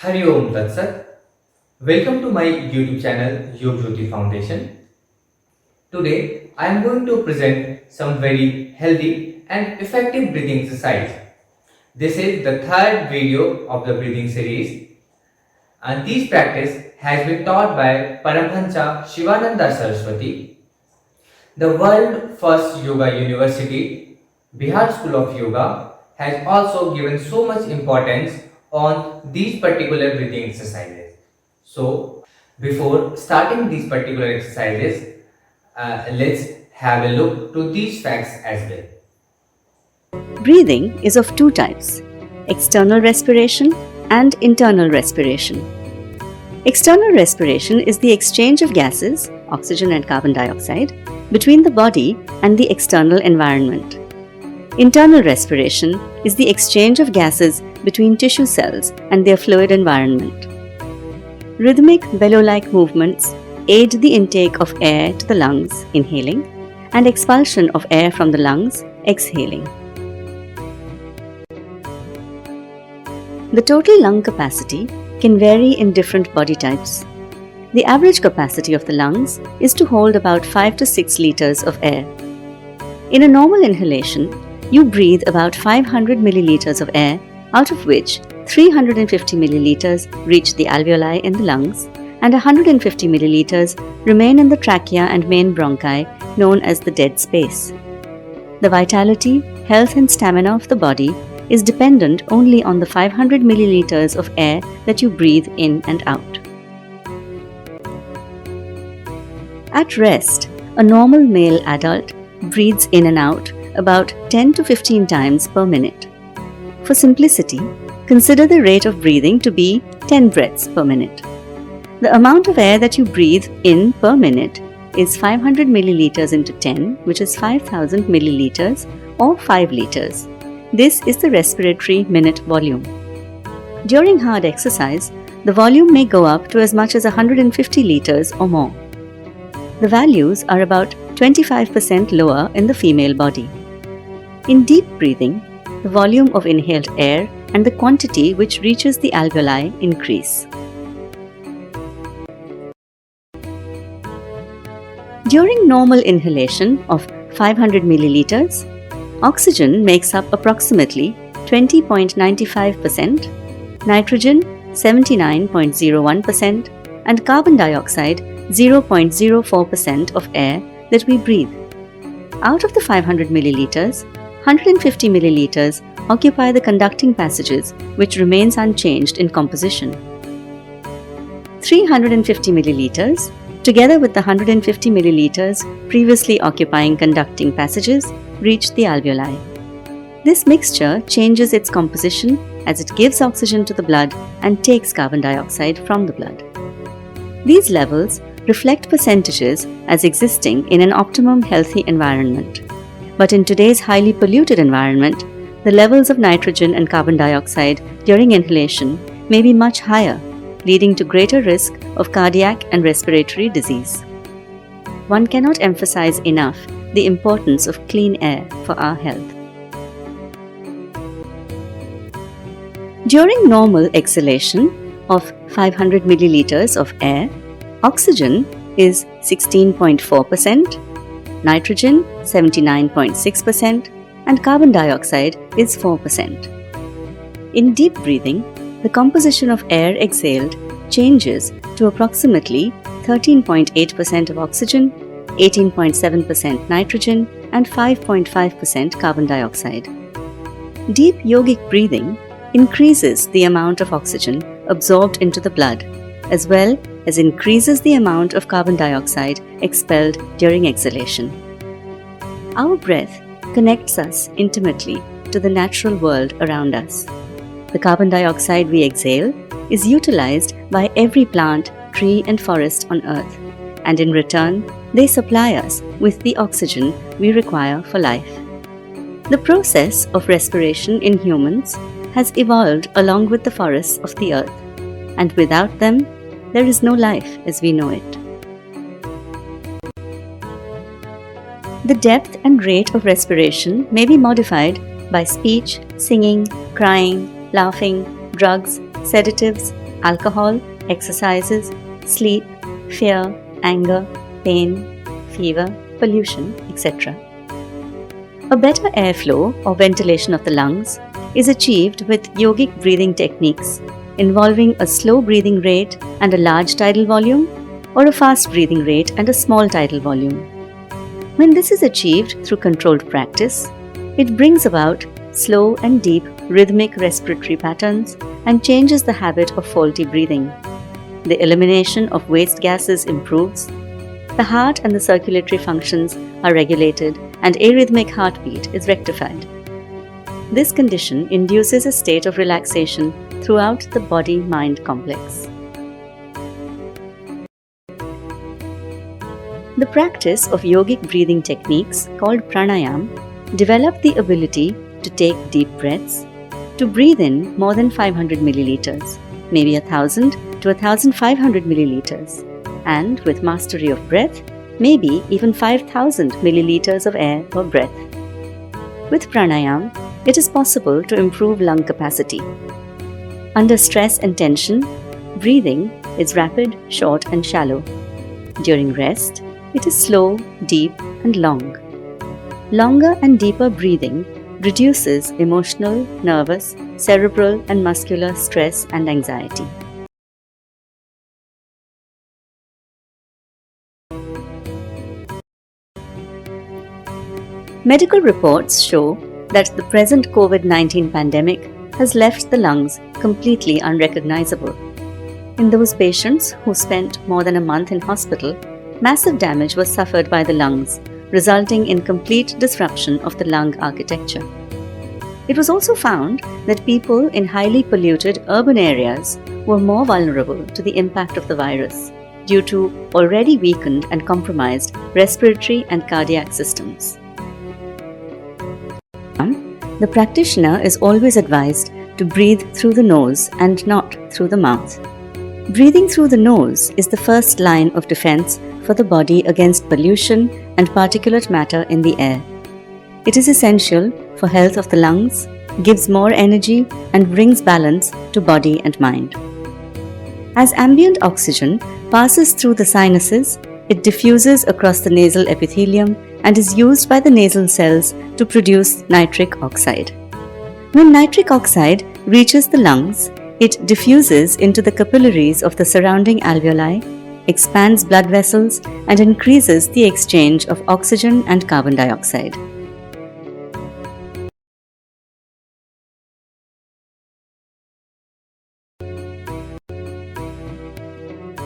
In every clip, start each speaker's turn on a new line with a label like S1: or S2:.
S1: Hari Om Tat Sat. Welcome to my YouTube channel Yogjyoti Foundation. Today I am going to present some very healthy and effective breathing exercise. This is the third video of the breathing series, and this practice has been taught by Paramhansa Shivananda Saraswati. The world first yoga university, Bihar School of Yoga, has also given so much importance on these particular breathing exercises. So, before starting these particular exercises, let's have a look to these facts as well.
S2: Breathing is of two types, external respiration and internal respiration. External respiration is the exchange of gases, oxygen and carbon dioxide, between the body and the external environment. Internal respiration is the exchange of gases between tissue cells and their fluid environment. Rhythmic bellow-like movements aid the intake of air to the lungs, inhaling, and expulsion of air from the lungs, exhaling. The total lung capacity can vary in different body types. The average capacity of the lungs is to hold about 5 to 6 liters of air. In a normal inhalation, you breathe about 500 milliliters of air, out of which 350 milliliters reach the alveoli in the lungs and 150 milliliters remain in the trachea and main bronchi, known as the dead space. The vitality, health and stamina of the body is dependent only on the 500 milliliters of air that you breathe in and out. At rest, a normal male adult breathes in and out about 10 to 15 times per minute. For simplicity, consider the rate of breathing to be 10 breaths per minute. The amount of air that you breathe in per minute is 500 milliliters into 10, which is 5000 milliliters or 5 liters. This is the respiratory minute volume. During hard exercise, the volume may go up to as much as 150 liters or more. The values are about 25% lower in the female body. In deep breathing, the volume of inhaled air and the quantity which reaches the alveoli increase. During normal inhalation of 500 milliliters, oxygen makes up approximately 20.95%, nitrogen 79.01%, and carbon dioxide 0.04% of air that we breathe. Out of the 500 milliliters, 150 milliliters occupy the conducting passages, which remains unchanged in composition. 350 milliliters, together with the 150 milliliters previously occupying conducting passages, reach the alveoli. This mixture changes its composition as it gives oxygen to the blood and takes carbon dioxide from the blood. These levels reflect percentages as existing in an optimum healthy environment. But in today's highly polluted environment, the levels of nitrogen and carbon dioxide during inhalation may be much higher, leading to greater risk of cardiac and respiratory disease. One cannot emphasize enough the importance of clean air for our health. During normal exhalation of 500 milliliters of air, oxygen is 16.4%, nitrogen 79.6%, and carbon dioxide is 4%. In deep breathing, the composition of air exhaled changes to approximately 13.8% of oxygen, 18.7% nitrogen, and 5.5% carbon dioxide. Deep yogic breathing increases the amount of oxygen absorbed into the blood, as well as increases the amount of carbon dioxide expelled during exhalation. Our breath connects us intimately to the natural world around us. The carbon dioxide we exhale is utilized by every plant, tree, and forest on Earth, and in return, they supply us with the oxygen we require for life. The process of respiration in humans has evolved along with the forests of the Earth, and without them, there is no life as we know it. The depth and rate of respiration may be modified by speech, singing, crying, laughing, drugs, sedatives, alcohol, exercises, sleep, fear, anger, pain, fever, pollution, etc. A better airflow or ventilation of the lungs is achieved with yogic breathing techniques involving a slow breathing rate and a large tidal volume, or a fast breathing rate and a small tidal volume. When this is achieved through controlled practice, it brings about slow and deep rhythmic respiratory patterns and changes the habit of faulty breathing. The elimination of waste gases improves, the heart and the circulatory functions are regulated, and arrhythmic heartbeat is rectified. This condition induces a state of relaxation throughout the body-mind complex. The practice of yogic breathing techniques called pranayama develop the ability to take deep breaths, to breathe in more than 500 milliliters, maybe 1000 to 1500 milliliters, and with mastery of breath, maybe even 5000 milliliters of air per breath. With pranayama, it is possible to improve lung capacity. Under stress and tension, breathing is rapid, short, and shallow. During rest, it is slow, deep, and long. Longer and deeper breathing reduces emotional, nervous, cerebral, and muscular stress and anxiety. Medical reports show that the present COVID-19 pandemic has left the lungs completely unrecognizable. In those patients who spent more than a month in hospital, massive damage was suffered by the lungs, resulting in complete disruption of the lung architecture. It was also found that people in highly polluted urban areas were more vulnerable to the impact of the virus due to already weakened and compromised respiratory and cardiac systems. The practitioner is always advised to breathe through the nose and not through the mouth. Breathing through the nose is the first line of defense for the body against pollution and particulate matter in the air. It is essential for health of the lungs, gives more energy, and brings balance to body and mind. As ambient oxygen passes through the sinuses, it diffuses across the nasal epithelium and is used by the nasal cells to produce nitric oxide. When nitric oxide reaches the lungs, it diffuses into the capillaries of the surrounding alveoli, expands blood vessels, and increases the exchange of oxygen and carbon dioxide.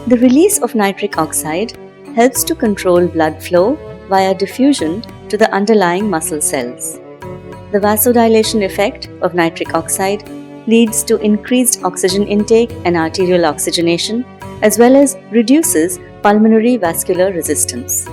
S2: The release of nitric oxide helps to control blood flow via diffusion to the underlying muscle cells. The vasodilation effect of nitric oxide leads to increased oxygen intake and arterial oxygenation, as well as reduces pulmonary vascular resistance.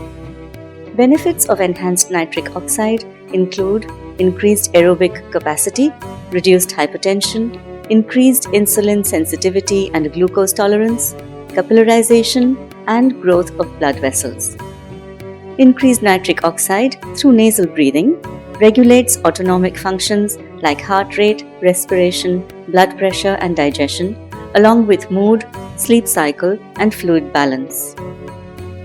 S2: Benefits of enhanced nitric oxide include increased aerobic capacity, reduced hypertension, increased insulin sensitivity and glucose tolerance, capillarization, and growth of blood vessels. Increased nitric oxide through nasal breathing regulates autonomic functions like heart rate, respiration, blood pressure, and digestion, along with mood, sleep cycle, and fluid balance.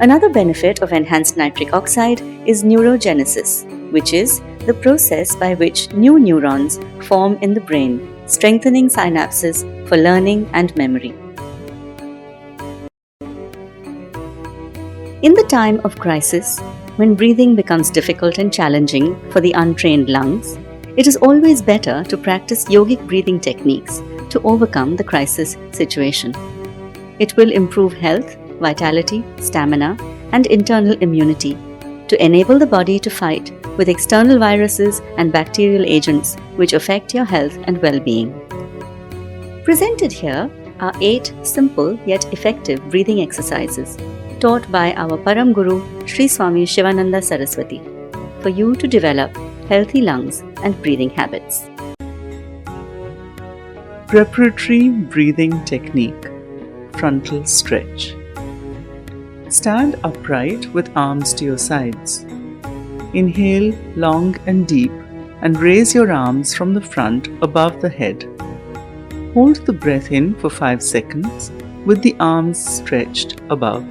S2: Another benefit of enhanced nitric oxide is neurogenesis, which is the process by which new neurons form in the brain, strengthening synapses for learning and memory. In the time of crisis, when breathing becomes difficult and challenging for the untrained lungs, it is always better to practice yogic breathing techniques to overcome the crisis situation. It will improve health, vitality, stamina, and internal immunity to enable the body to fight with external viruses and bacterial agents which affect your health and well-being. Presented here are 8 simple yet effective breathing exercises taught by our Param Guru Sri Swami Shivananda Saraswati for you to develop healthy lungs and breathing habits.
S3: Preparatory breathing technique. Frontal stretch. Stand upright with arms to your sides. Inhale long and deep and raise your arms from the front above the head. Hold the breath in for 5 seconds with the arms stretched above.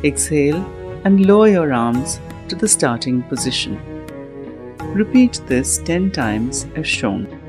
S3: Exhale and lower your arms to the starting position. Repeat this 10 times as shown.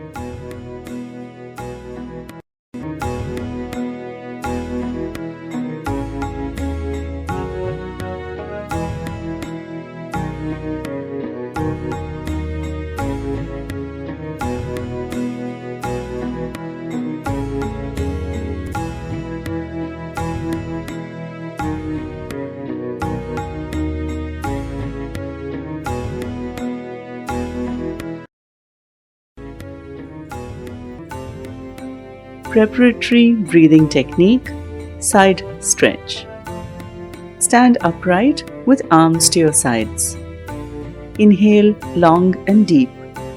S3: Preparatory breathing technique, side stretch. Stand upright with arms to your sides. Inhale long and deep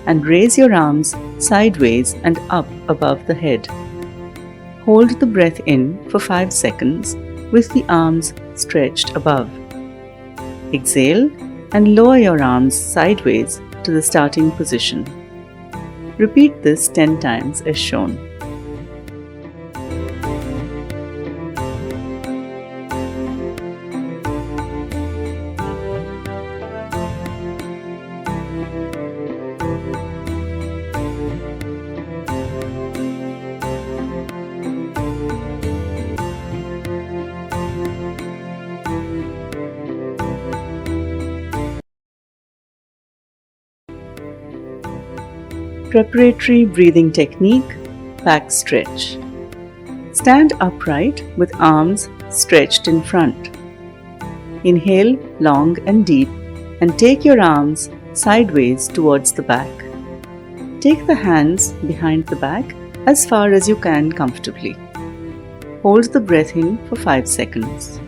S3: and raise your arms sideways and up above the head. Hold the breath in for 5 seconds with the arms stretched above. Exhale and lower your arms sideways to the starting position. Repeat this 10 times as shown. Preparatory breathing technique, back stretch. Stand upright with arms stretched in front. Inhale long and deep and take your arms sideways towards the back. Take the hands behind the back as far as you can comfortably. Hold the breath in for 5 seconds.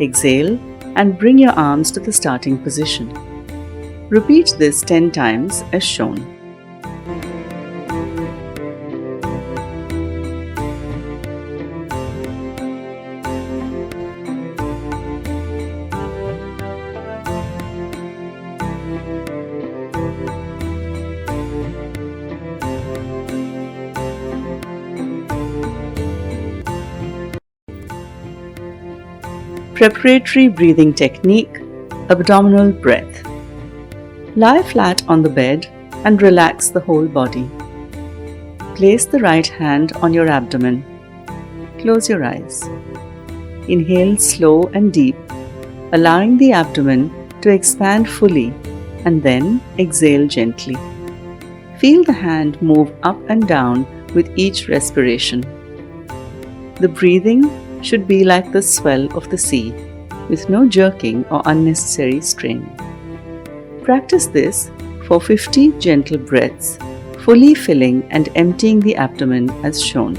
S3: Exhale and bring your arms to the starting position. Repeat this 10 times as shown. Preparatory breathing technique, abdominal breath. Lie flat on the bed and relax the whole body. Place the right hand on your abdomen. Close your eyes. Inhale slow and deep, allowing the abdomen to expand fully, and then exhale gently. Feel the hand move up and down with each respiration. The breathing should be like the swell of the sea, with no jerking or unnecessary strain. Practice this for 50 gentle breaths, fully filling and emptying the abdomen as shown.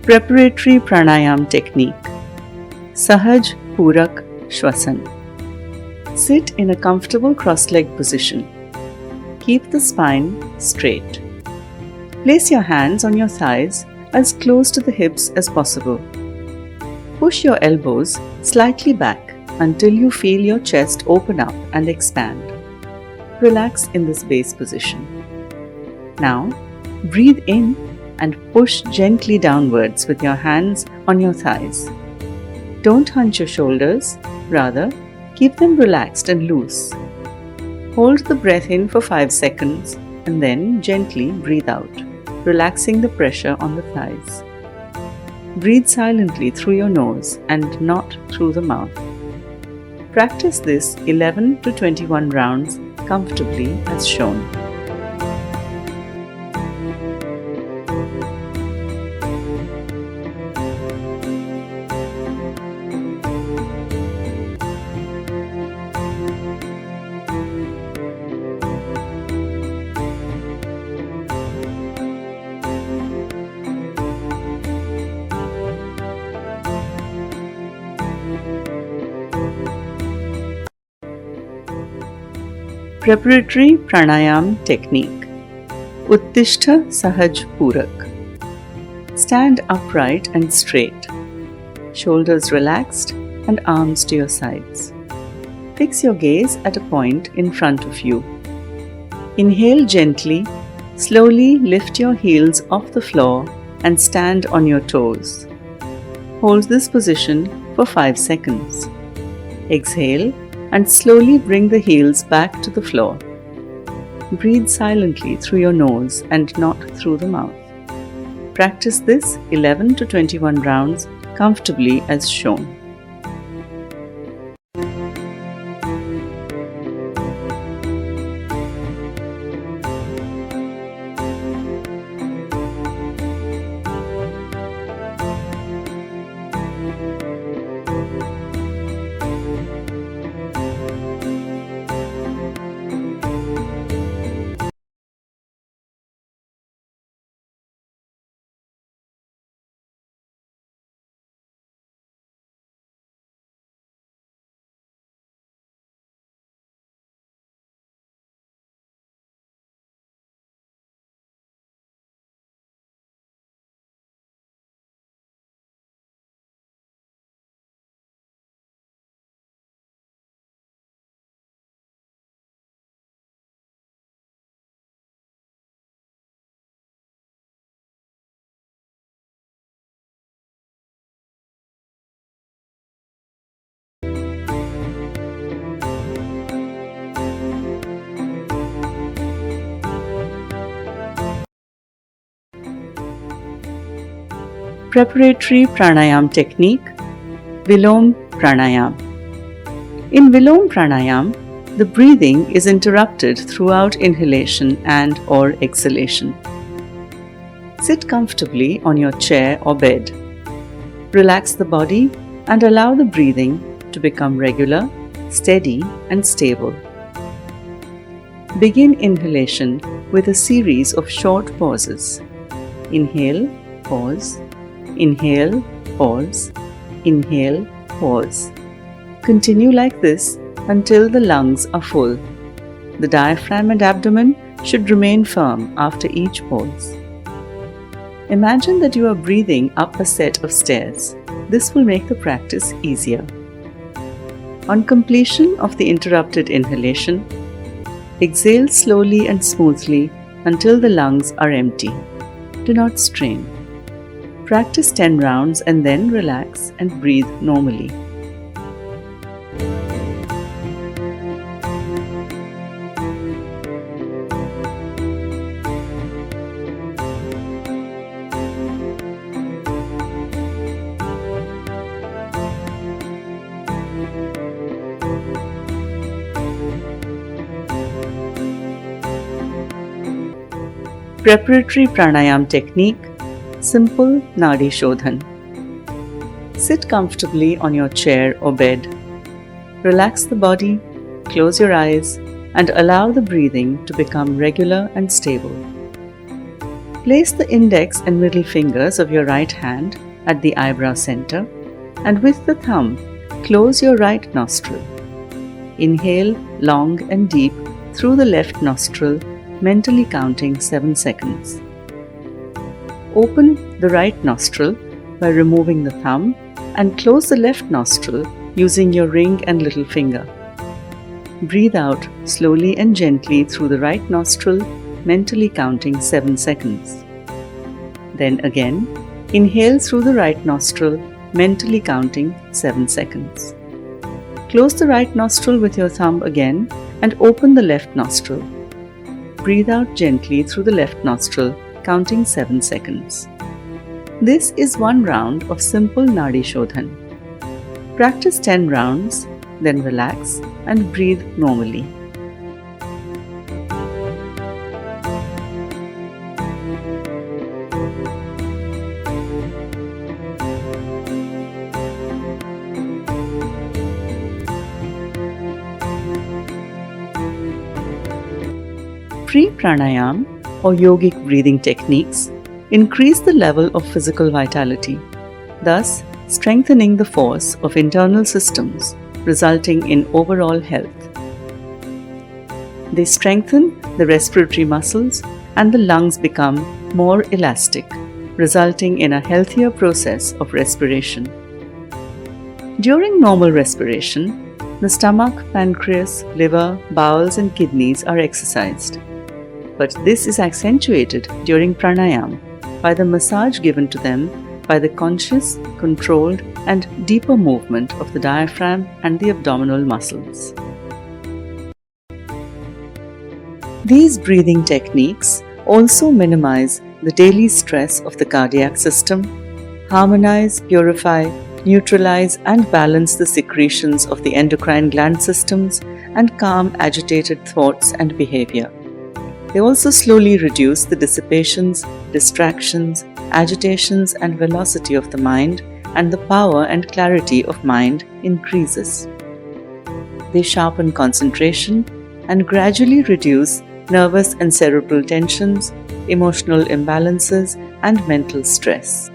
S3: Preparatory pranayama technique, Sahaj Purak Shwasan. Sit in a comfortable cross-legged position. Keep the spine straight. Place your hands on your thighs as close to the hips as possible. Push your elbows slightly back until you feel your chest open up and expand. Relax in this base position. Now, breathe in and push gently downwards with your hands on your thighs. Don't hunch your shoulders, rather, keep them relaxed and loose. Hold the breath in for 5 seconds and then gently breathe out, relaxing the pressure on the thighs. Breathe silently through your nose and not through the mouth. Practice this 11 to 21 rounds comfortably as shown. Preparatory Pranayam Technique. Uttishtha Sahaj Purak. Stand upright and straight. Shoulders relaxed and arms to your sides. Fix your gaze at a point in front of you. Inhale gently, slowly lift your heels off the floor and stand on your toes. Hold this position for 5 seconds. Exhale and slowly bring the heels back to the floor. Breathe silently through your nose and not through the mouth. Practice this 11 to 21 rounds comfortably as shown. Preparatory Pranayam Technique. Vilom Pranayam. In Vilom Pranayam, the breathing is interrupted throughout inhalation and or exhalation. Sit comfortably on your chair or bed. Relax the body and allow the breathing to become regular, steady and stable. Begin inhalation with a series of short pauses. Inhale, pause. Inhale, pause. Inhale, pause. Continue like this until the lungs are full. The diaphragm and abdomen should remain firm after each pause. Imagine that you are breathing up a set of stairs. This will make the practice easier. On completion of the interrupted inhalation, exhale slowly and smoothly until the lungs are empty. Do not strain. Practice 10 rounds and then relax and breathe normally. Preparatory Pranayam Technique. Simple Nadi Shodhan. Sit comfortably on your chair or bed. Relax the body, close your eyes, and allow the breathing to become regular and stable. Place the index and middle fingers of your right hand at the eyebrow center, and with the thumb, close your right nostril. Inhale long and deep through the left nostril, mentally counting 7 seconds. Open the right nostril by removing the thumb and close the left nostril using your ring and little finger. Breathe out slowly and gently through the right nostril, mentally counting 7 seconds. Then again, inhale through the right nostril, mentally counting 7 seconds. Close the right nostril with your thumb again and open the left nostril. Breathe out gently through the left nostril, counting 7 seconds. This is one round of simple Nadi Shodhan. Practice 10 rounds then relax and breathe normally. Pre-pranayama or yogic breathing techniques increase the level of physical vitality, thus strengthening the force of internal systems, resulting in overall health. They strengthen the respiratory muscles and the lungs become more elastic, resulting in a healthier process of respiration. During normal respiration, the stomach, pancreas, liver, bowels, and kidneys are exercised. But this is accentuated during pranayama by the massage given to them by the conscious, controlled, and deeper movement of the diaphragm and the abdominal muscles. These breathing techniques also minimize the daily stress of the cardiac system, harmonize, purify, neutralize, and balance the secretions of the endocrine gland systems, and calm agitated thoughts and behavior. They also slowly reduce the dissipations, distractions, agitations, and velocity of the mind, and the power and clarity of mind increases. They sharpen concentration and gradually reduce nervous and cerebral tensions, emotional imbalances, and mental stress.